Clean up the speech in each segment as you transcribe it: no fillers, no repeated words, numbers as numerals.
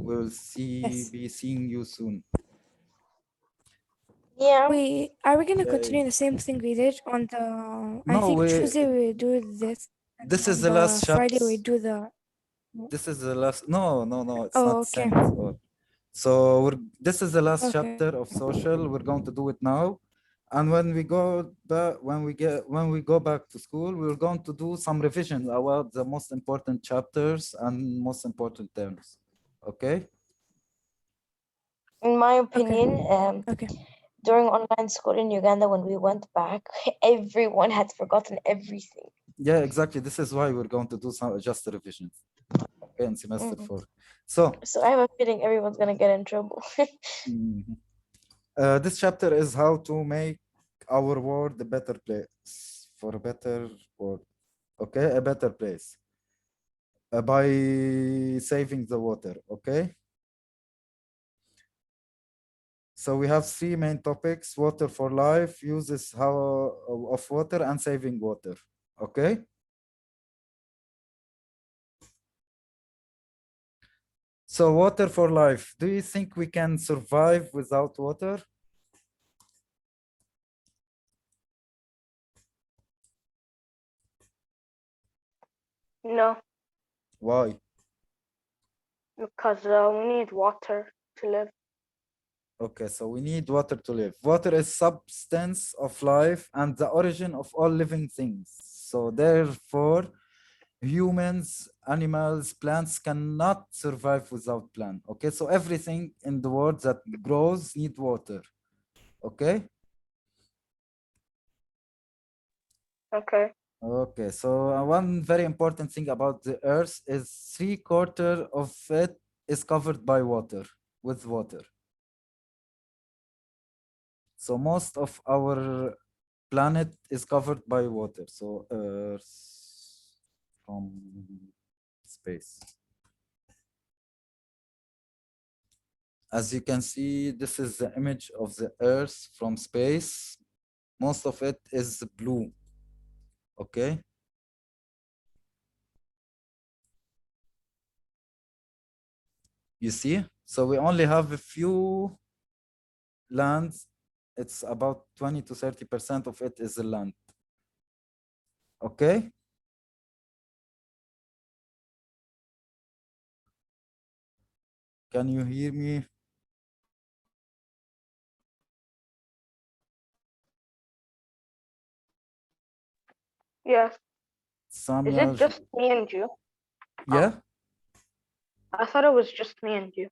we'll Yes. be seeing you soon. Yeah. Are we gonna Yeah, continue the same thing we did on the? I No, think Tuesday we do this, and this is on the last the Friday we chapter. do the. This is the last. No, no, no. It's Oh, not okay. same as all. So this is the last Okay. chapter of social. We're going to do it now, and when we go back, when we go back to school, we're going to do some revision about the most important chapters and most important terms. Okay. In my opinion, Okay. during online school in Uganda, when we went back, everyone had forgotten everything. Yeah, exactly. This is why we're going to do some just revisions. Okay, in semester 4. So So I have a feeling everyone's gonna get in trouble. mhm. This chapter is how to make our world a better place, for a better world. Okay, a better place by saving the water. Okay, so we have three main topics: water for life, uses how of water, and saving water. Okay. So water for life. Do you think we can survive without water? No, Why? because we need water to live. Okay, so we need water to live. Water is substance of life and the origin of all living things. So therefore, humans, animals, plants cannot survive without plant. Okay, so everything in the world that grows need water. Okay. Okay. Okay, so one very important thing about the earth is 3/4 of it is covered by water, with water. So most of our planet is covered by water. So Earth from space. As you can see, this is the image of the Earth from space. Most of it is blue. Okay. You see? So we only have a few lands. It's about 20 to 30% of it is land. Okay. Can you hear me? Yes. Is Samia, it just me and you? yeah. I thought it was just me and you.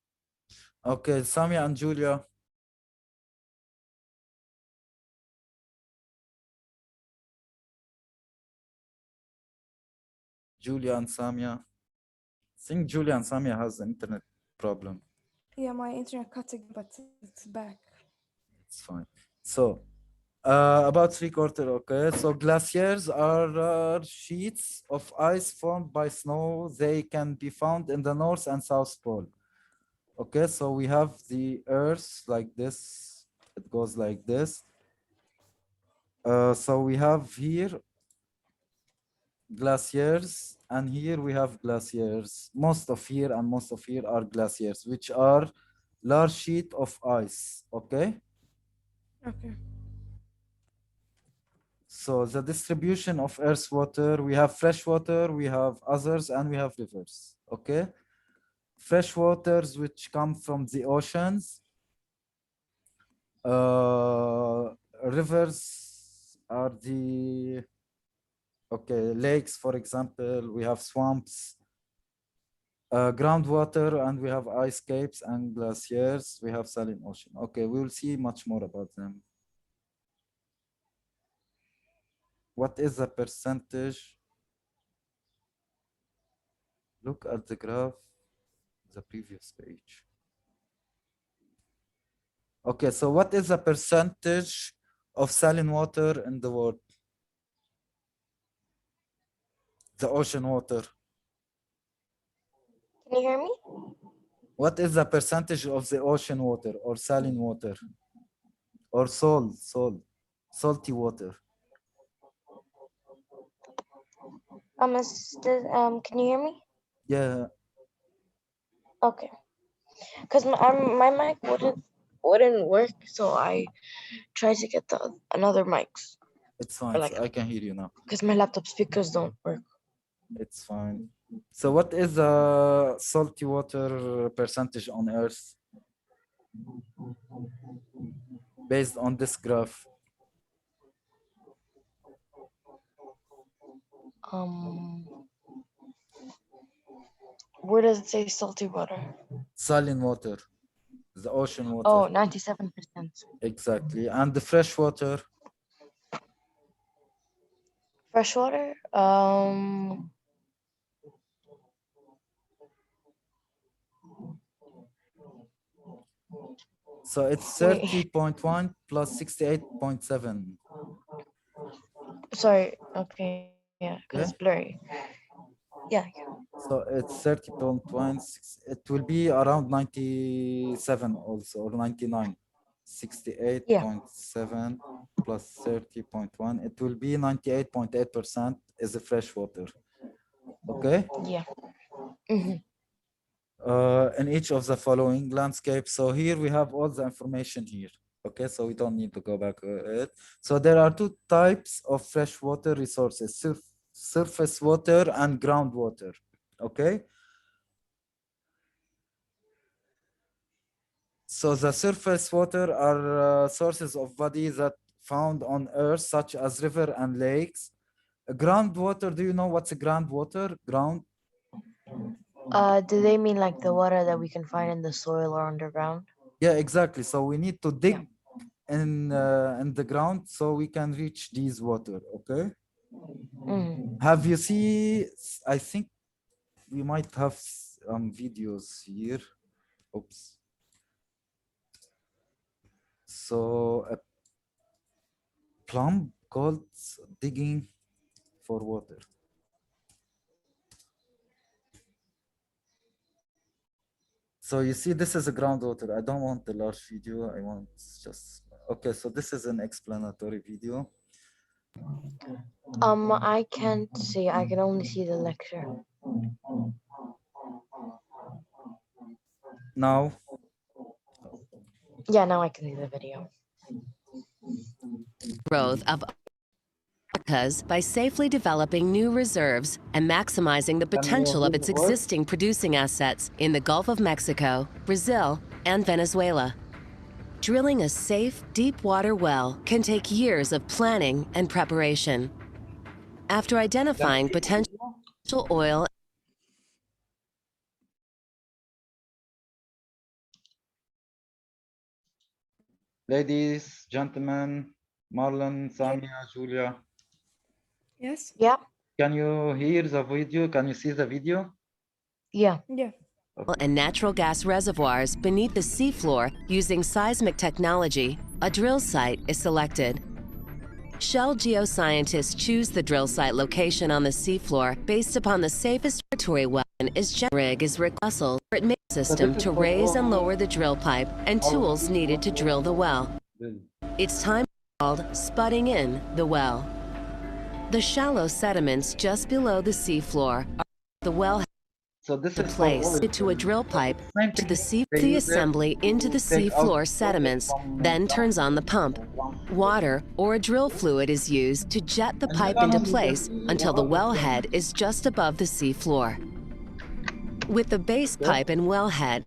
Okay, Samia and Julia. Julia and Samia. I think Julia and Samia has an internet problem. Yeah, my internet cut again, but it's back. It's fine. So about 3/4, okay. So glaciers are sheets of ice formed by snow. They can be found in the North and South Pole. Okay, so we have the Earth like this. It goes like this. So we have here glaciers, and here we have glaciers. Most of here and most of here are glaciers, which are large sheet of ice. Okay. Okay. So the distribution of Earth's water, we have fresh water, we have others, and we have rivers. Okay. Fresh waters which come from the oceans. Rivers are the lakes, for example. We have swamps, groundwater, and we have ice caps and glaciers. We have saline ocean. Okay, we will see much more about them. What is the percentage? Look at the graph, the previous page. Okay, so what is the percentage of saline water in the world? The ocean water. Can you hear me? What is the percentage of the ocean water or saline water or salty water? Can you hear me? Yeah, Okay. Because my mic wouldn't work, so I tried to get the another mics. It's fine. like- So I can hear you now. Because my laptop speakers don't work. It's fine. So what is the salty water percentage on Earth based on this graph? Where does it say salty water? Saline water, the ocean water. Oh, 97%. Exactly. And the fresh water, Fresh water? so it's Wait. 30.1 plus 68.7. Sorry. Okay. Yeah, because Yeah. it's blurry. Yeah. So it's 30.1. It will be around 97 also, or 99. 68.7 plus 30.1. It will be 98.8% is the fresh water. Okay. Yeah. In each of the following landscapes. So here we have all the information here. Okay, so we don't need to go back it. So there are two types of freshwater resources: surface water and groundwater. Okay. So the surface water are sources of bodies that found on Earth, such as river and lakes. Groundwater. Do you know what's a groundwater? Ground. Do they mean like the water that we can find in the soil or underground? Yeah, exactly. So we need to dig in the ground so we can reach these water. Okay. Have you seen? I think we might have videos here. Oops. So a plumb called digging for water. So you see, this is a groundwater. I don't want the large video. I want just, okay. So this is an explanatory video. I can't see. I can only see the lecture. Now, Yeah, now I can see the video. Growth of Americas by safely developing new reserves and maximizing the potential of its existing producing assets in the Gulf of Mexico, Brazil, and Venezuela. Drilling a safe, deep water well can take years of planning and preparation. After identifying potential oil, ladies, gentlemen, Marlon, Samia, Julia, Yes. Yeah. can you hear the video? Can you see the video? Yeah. Yeah. and natural gas reservoirs beneath the seafloor using seismic technology, a drill site is selected. Shell geoscientists choose the drill site location on the seafloor based upon the safest territory well and rig is requested for its system to raise and lower the drill pipe and tools needed to drill the well. It's time called spudding in the well. The shallow sediments just below the seafloor are the well So this is place to a drill pipe to the the assembly into the seafloor sediments, then turns on the pump. Water or a drill fluid is used to jet the pipe into place until the wellhead is just above the seafloor. With the base pipe and wellhead,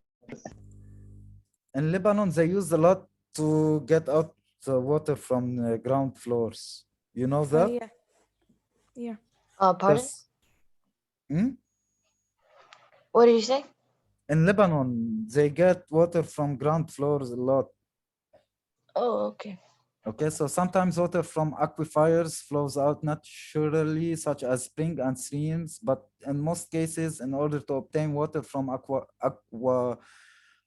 in Lebanon, they use a lot to get out the water from the ground floors. You know that? Yeah. Yeah. Pardon? That's- Hmm? What did you say? In Lebanon, they get water from ground floors a lot. Oh, okay. Okay, so sometimes water from aquifers flows out naturally, such as spring and streams, but in most cases, in order to obtain water from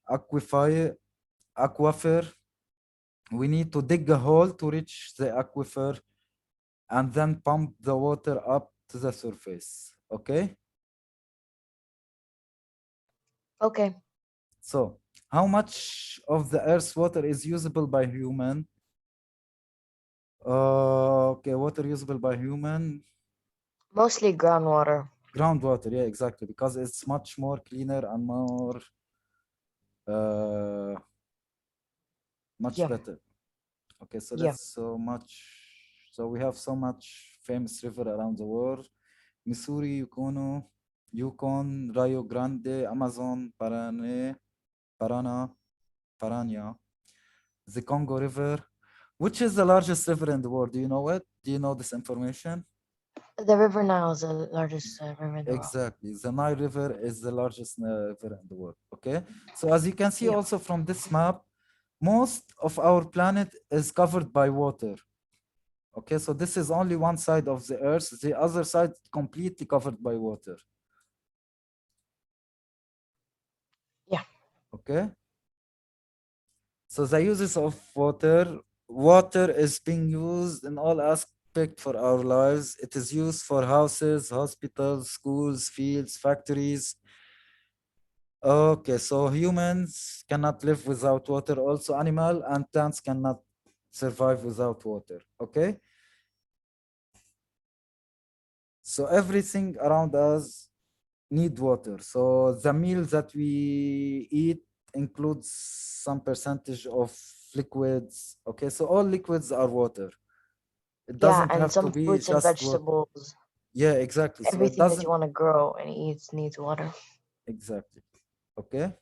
aquifer, we need to dig a hole to reach the aquifer and then pump the water up to the surface. Okay. Okay. So how much of the Earth's water is usable by human? Okay, water usable by human. Mostly groundwater. Groundwater, yeah, exactly, because it's much more cleaner and more much Yeah. better. Okay, so Yeah. that's so much. So we have so much famous river around the world: Missouri, Yukon, Rio Grande, Amazon, Parana, the Congo River. Which is the largest river in the world? Do you know it? Do you know this information? The River Nile is the largest river in the world. Exactly. The Nile River is the largest river in the world. Okay. So as you can see Yeah. also from this map, most of our planet is covered by water. Okay, so this is only one side of the earth, the other side completely covered by water. Yeah. Okay. So the uses of water is being used in all aspects for our lives. It is used for houses, hospitals, schools, fields, factories. Okay, so humans cannot live without water. Also, animal and plants cannot survive without water. Okay. So everything around us need water. So the meal that we eat includes some percentage of liquids. Okay, so all liquids are water. It Yeah, doesn't and have to some be fruits and just water. vegetables. Yeah, exactly. So it Everything that you doesn't want to grow and eat needs water. exactly. Okay.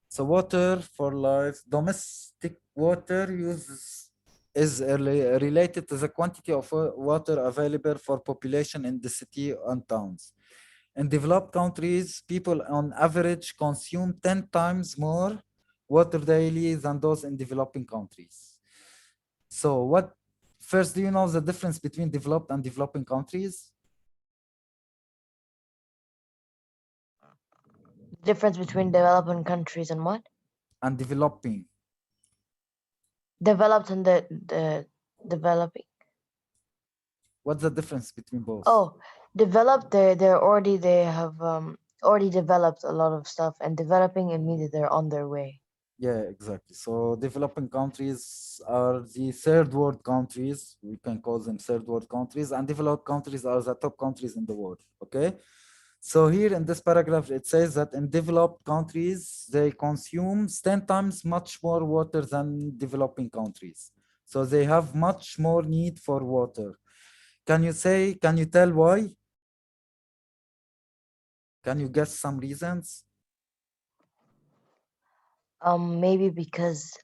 So water for life, domestic water uses is related to the quantity of water available for population in the city and towns. In developed countries, people on average consume 10 times more water daily than those in developing countries. So first, do you know the difference between developed and developing countries? Difference between developing countries and what? And developing. Developed and the developing. What's the difference between both? Oh, developed, they have already developed a lot of stuff, and developing it means that they're on their way. Yeah, exactly. So developing countries are the third world countries. We can call them third world countries, and developed countries are the top countries in the world. Okay. So here in this paragraph, it says that in developed countries, they consume 10 times much more water than developing countries. So they have much more need for water. Can you tell why? Can you guess some reasons? Maybe because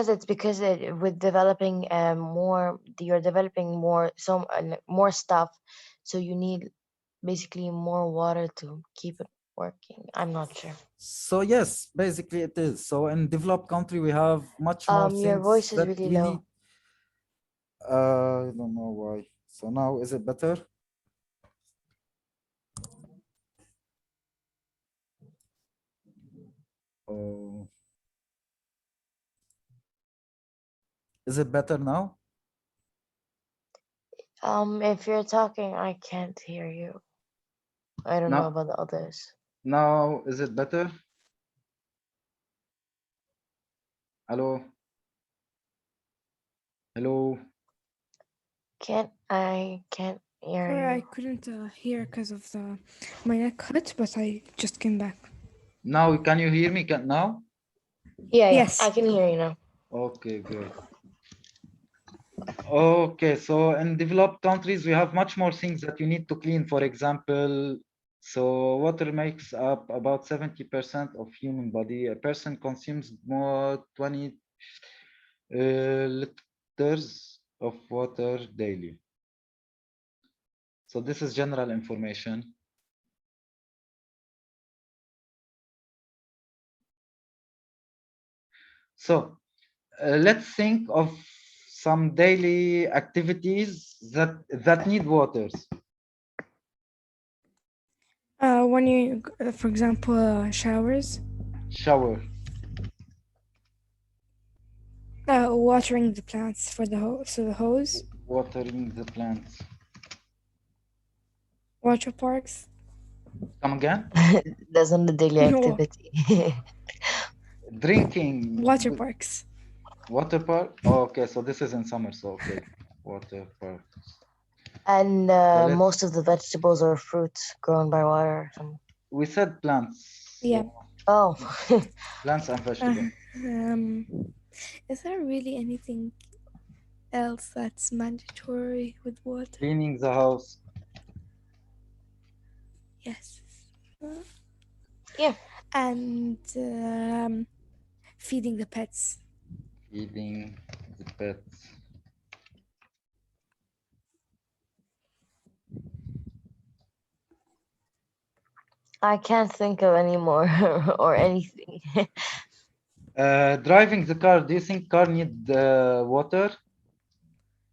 it's because with developing you're developing more stuff, so you need basically more water to keep it working. I'm not sure. So yes, basically it is. So in developed country, we have much more Your things voice is that really we low. need. I don't know why. So now is it better? Oh. Is it better now? If you're talking, I can't hear you. I don't know Now, about the others. now is it better? Hello? Hello? I can't hear Sorry, I you. couldn't hear because of my neck cut, but I just came back. Now, can you hear me now? Yeah, Yes. I can hear you now. Okay, great. Okay, so in developed countries, we have much more things that you need to clean. For example, so water makes up about 70% of human body. A person consumes more 20 liters of water daily. So this is general information. So let's think of some daily activities that need waters. When you, for example, showers, Shower, watering the plants for the hose, watering the plants. water parks. Come again? That's not a daily No. activity. Drinking. Water parks. Water park. Oh, okay, so this is in summer. So okay, water parks. And let's- most of the vegetables or fruits grown by water. Or something. We said plants. Yeah. Oh, Plants and vegetables. Is there really anything else that's mandatory with water? Cleaning the house. Yes. yeah. And feeding the pets. Feeding the pets. I can't think of any more or anything. Driving the car. Do you think car need water?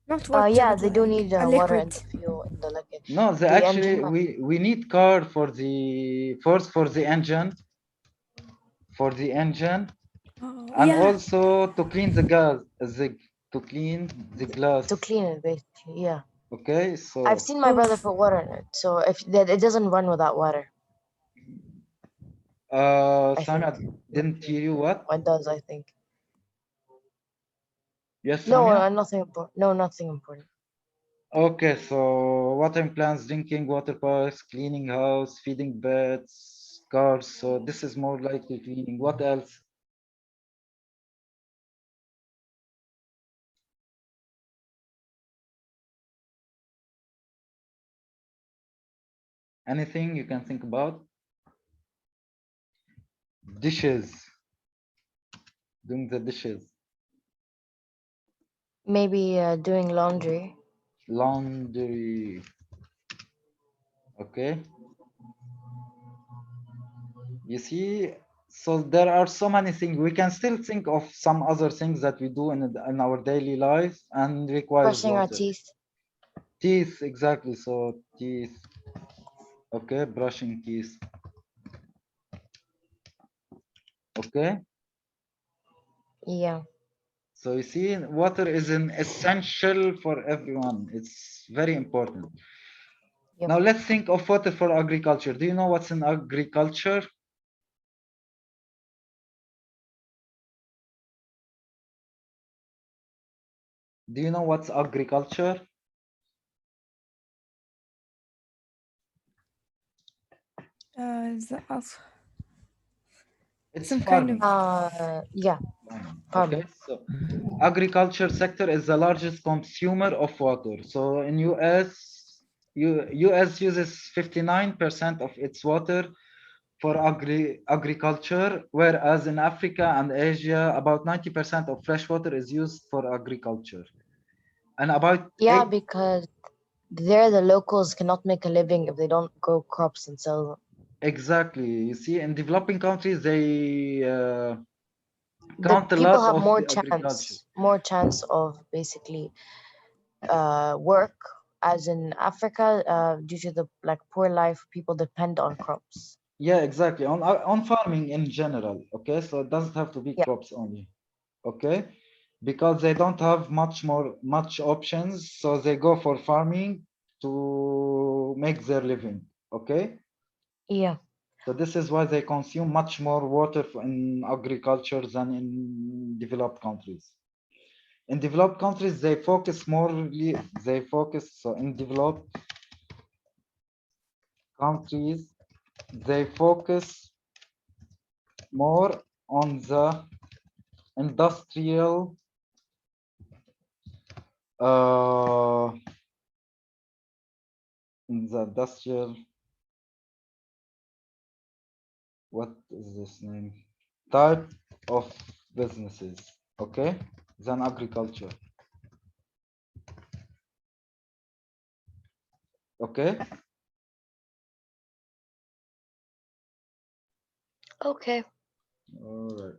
Not water. Yeah, but they do like need a water liquid. in the fuel in the like No, the actually engine. we need car for the first for the engine. For the engine. Oh, And yeah. also to clean the gas, to clean the glass. To clean it, basically. Yeah. Okay, so I've seen my brother put water in it, so if that it doesn't run without water. I Samia think. didn't hear you what? It does, I think. Yes, No, Samia? nothing important. No, nothing important. Okay, so watering plants, drinking water pipes, cleaning house, feeding pets, cars. So this is more likely cleaning. What else? Anything you can think about? Dishes. Doing the dishes. Maybe doing laundry. Laundry. Okay. You see, so there are so many things. We can still think of some other things that we do in our daily life and requires Brushing our water. teeth. Teeth, exactly. So teeth. Okay, brushing teeth. Okay. Yeah. So you see, water is an essential for everyone. It's very important. Yep. Now let's think of water for agriculture. Do you know what's in agriculture? Do you know what's agriculture? It's Some kind of farming. Yeah. Okay, so agriculture sector is the largest consumer of water. So in US uses 59% of its water for agriculture, whereas in Africa and Asia, about 90% of fresh water is used for agriculture. And about Yeah, because there the locals cannot make a living if they don't grow crops and sell them. exactly. You see, in developing countries, they The count a people lot have of the agriculture. more chance of basically work, as in Africa, due to the like poor life, people depend on crops. Yeah, exactly. On farming in general. Okay, so it doesn't have to be Yeah. crops only. Okay, because they don't have much options, so they go for farming to make their living. Okay. Yeah. So this is why they consume much more water in agriculture than in developed countries. In developed countries, they focus so in developed countries, they focus more on the industrial what is this name, type of businesses, okay, than agriculture. Okay. Okay. All right.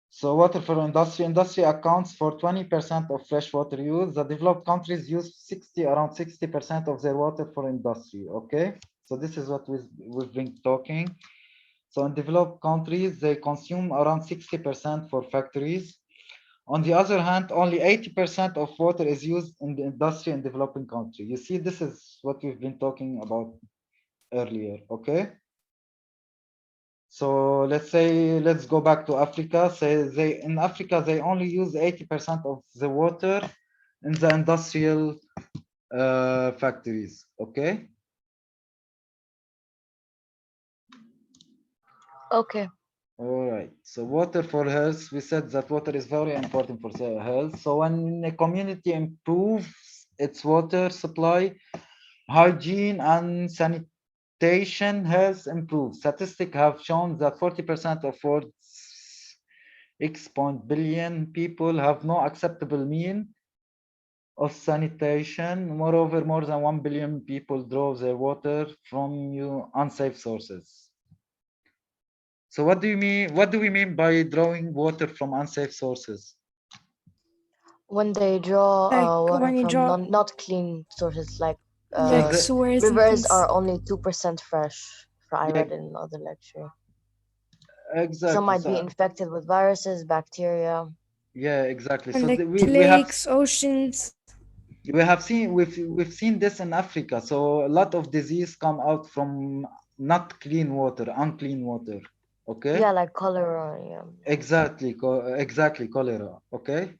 So water for industry accounts for 20% of fresh water use. The developed countries use around 60% of their water for industry. Okay, so this is what we've been talking. So in developed countries, they consume around 60% for factories. On the other hand, only 80% of water is used in the industry in developing country. You see, this is what we've been talking about earlier, okay? So let's go back to Africa. Say in Africa, they only use 80% of the water in the industrial factories. Okay. Okay. All right. So water for health. We said that water is very important for the health. So when a community improves its water supply, hygiene and sanitation health improves. Statistics have shown that 40% of world's X billion people have no acceptable mean of sanitation. Moreover, more than 1 billion people draw their water from unsafe sources. So what do you mean? What do we mean by drawing water from unsafe sources? When they draw Like water when you from draw not clean sources, like like the- sewers and rivers things. are only 2% fresh. I Yeah. read in another lecture. Exactly. Some might be So, infected with viruses, bacteria. yeah, exactly. And So like we have lakes, oceans. we've seen this in Africa. So a lot of disease come out from not clean water, unclean water. Okay. Yeah, like cholera. Yeah. Exactly. Exactly. Cholera. Okay.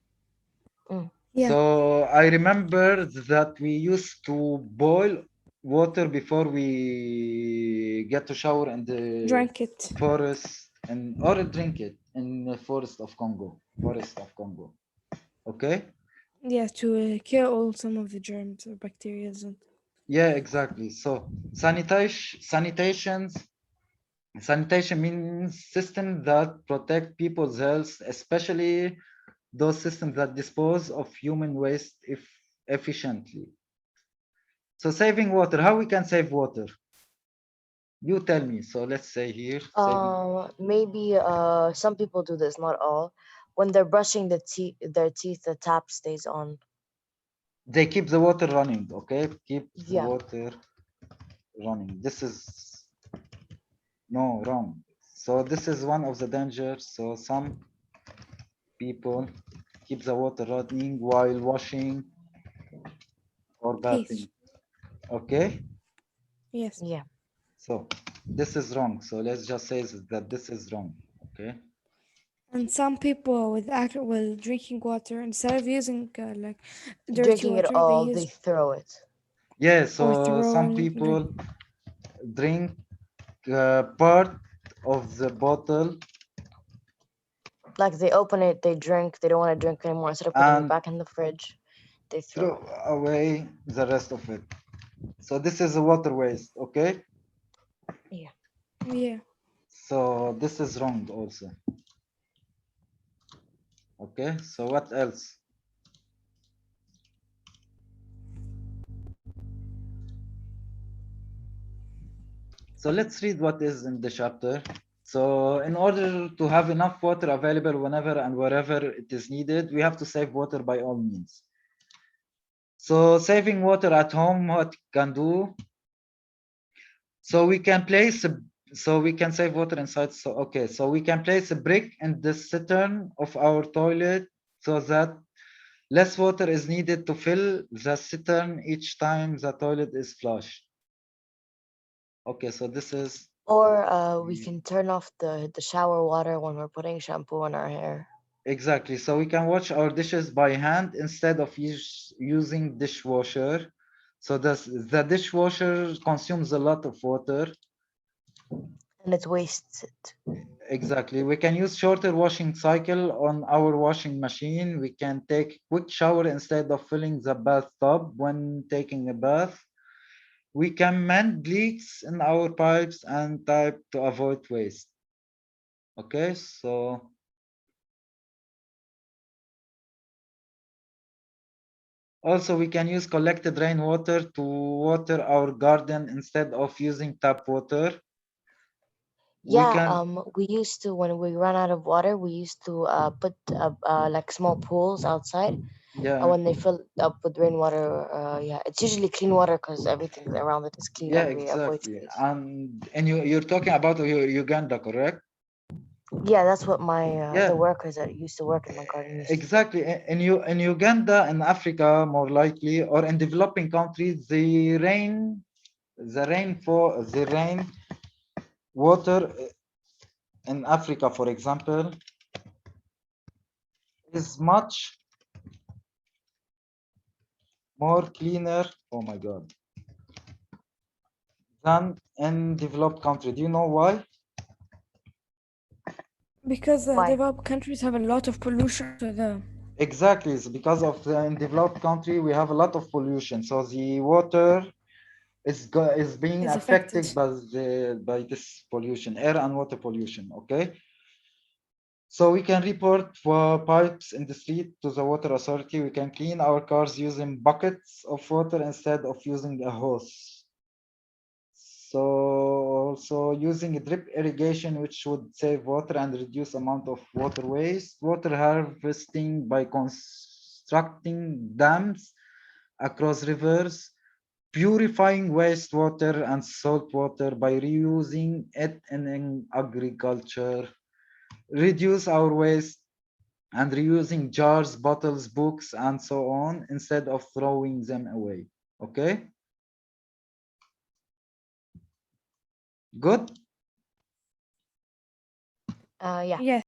Yeah. So I remember that we used to boil water before we get to shower in the Drank it. forest and or drink it in the forest of Congo. Okay. Yeah, to kill all some of the germs or bacteria. Yeah, exactly. So sanitation means systems that protect people's health, especially those systems that dispose of human waste efficiently. So saving water, how we can save water? You tell me. So let's say here, Maybe some people do this, not all. When they're brushing their teeth, the tap stays on. they keep the water running. Okay, keep the Yeah. water running. This is no wrong. So this is one of the dangers. So some people keep the water running while washing or bathing. Okay, Yes. Yeah. so this is wrong. So let's just say that this is wrong. Okay. And some people with drinking water, instead of using like dirty Drinking it water, all, they they use throw it. Yeah. or So some throwing. people drink part of the bottle Like they open it, they drink, they don't want to drink anymore. Instead of putting it and back in the fridge, they throw throw. away the rest of it. So this is a water waste. Okay. Yeah. Yeah. So this is wrong also. Okay. So what else? So let's read what is in the chapter. So in order to have enough water available whenever and wherever it is needed, we have to save water by all means. So saving water at home, what can do? So we can save water inside. So okay, so we can place a brick in the cistern of our toilet so that less water is needed to fill the cistern each time the toilet is flushed. Okay, so this is Or we can turn off the shower water when we're putting shampoo in our hair. exactly. So we can wash our dishes by hand instead of using dishwasher. So the dishwasher consumes a lot of water. And it wastes it. Exactly. We can use shorter washing cycle on our washing machine. We can take quick shower instead of filling the bathtub when taking a bath. We can mend leaks in our pipes and type to avoid waste. Okay, so also we can use collected rainwater to water our garden instead of using tap water. Yeah, we used to, when we run out of water, we used to put like small pools outside. Yeah, When they fill up with rainwater, yeah, it's usually clean water because everything around it is clean yeah, and we avoid exactly. waste. And you're talking about Uganda, correct? Yeah, that's what my Yeah. the workers that used to work in my garden used to do. Exactly. In Uganda and Africa, more likely, or in developing countries, the rain water in Africa, for example, is much more cleaner, oh my God, than in developed country. Do you know why? Because Why? developed countries have a lot of pollution to them. Exactly, it's because of the in developed country we have a lot of pollution, so the water is being Is affected affected. by this pollution, air and water pollution. Okay, so we can report pipes in the street to the water authority. We can clean our cars using buckets of water instead of using a hose. So also using drip irrigation, which would save water and reduce amount of water waste. Water harvesting by constructing dams across rivers. Purifying wastewater and salt water by reusing it in agriculture. Reduce our waste and reusing jars, bottles, books, and so on instead of throwing them away. Okay? Good? Yeah. Yes.